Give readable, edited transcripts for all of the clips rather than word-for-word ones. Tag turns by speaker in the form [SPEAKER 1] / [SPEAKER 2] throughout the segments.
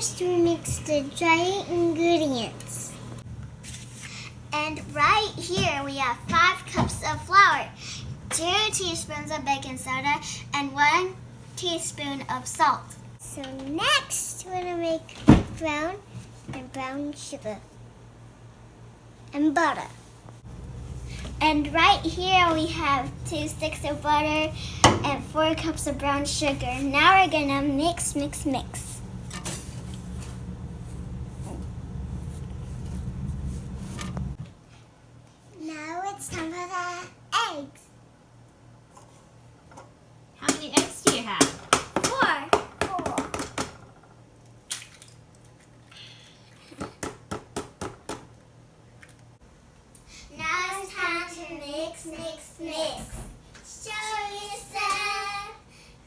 [SPEAKER 1] First, we mix the dry ingredients. And right here, we have 5 cups of flour, 2 teaspoons of baking soda, and 1 teaspoon of salt. So next, we're gonna make brown sugar and butter. And right here, we have 2 sticks of butter and 4 cups of brown sugar. Now we're gonna mix. Now it's time for the eggs.
[SPEAKER 2] How many eggs do you have?
[SPEAKER 1] 4. Now it's time to mix. Show yourself.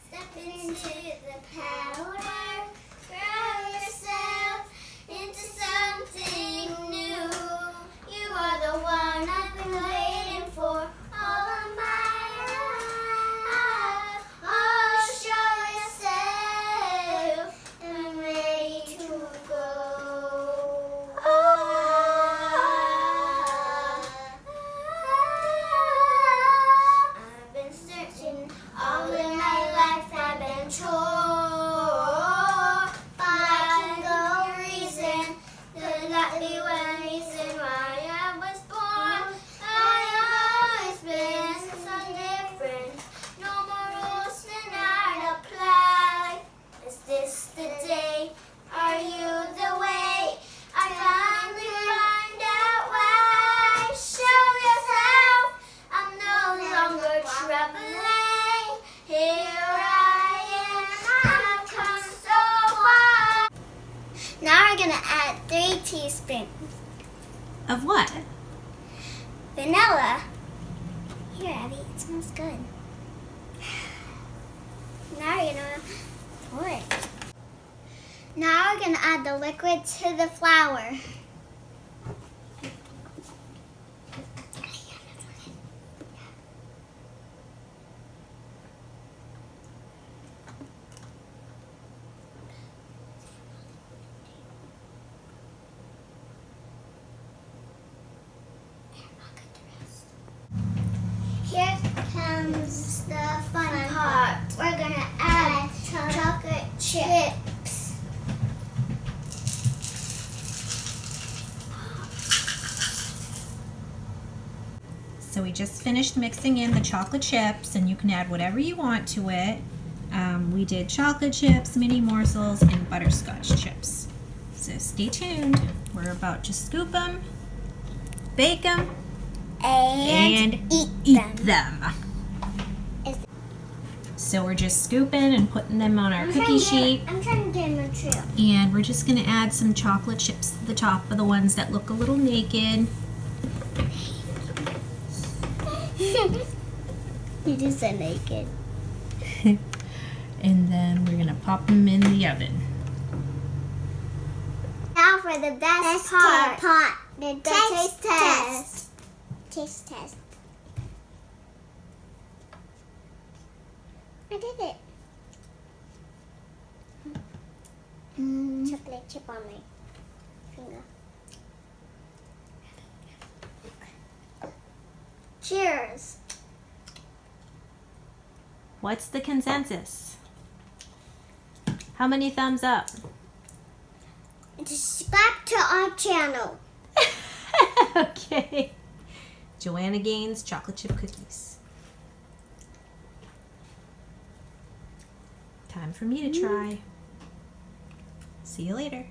[SPEAKER 1] Step into the powder. Grow yourself into something new. You are the one I've been waiting for all of my life. Oh, show yourself. I'm ready to go. I've been searching all of my life. I've been told by no reason. Could that be one reason why I was born? I always been so different. No more rules than I'd apply. Is this the day? Are you the way? I finally find out why. Show yourself. I'm no longer troubling. Here I am. I've come so far. Now we're gonna add 3 teaspoons
[SPEAKER 2] Of what?
[SPEAKER 1] vanilla. Here, Abby, it smells good. Now we're gonna pour it. Now we're gonna add the liquid to the flour. Here comes the fun part. We're gonna add chocolate chips.
[SPEAKER 2] So we just finished mixing in the chocolate chips, and you can add whatever you want to it. We did chocolate chips, mini morsels, and butterscotch chips. So stay tuned. We're about to scoop them, bake them,
[SPEAKER 1] And eat them.
[SPEAKER 2] So we're just scooping and putting them on our cookie sheet.
[SPEAKER 1] I'm trying to get them a trail.
[SPEAKER 2] And we're just going to add some chocolate chips to the top of the ones that look a little naked.
[SPEAKER 1] You just said naked.
[SPEAKER 2] And then we're going to pop them in the oven.
[SPEAKER 1] Now for the best part. The taste test. Taste test. I did it. Chocolate chip on my finger. Cheers.
[SPEAKER 2] What's the consensus? How many thumbs up?
[SPEAKER 1] Subscribe to our channel.
[SPEAKER 2] Okay. Joanna Gaines chocolate chip cookies. Time for me to try. See you later.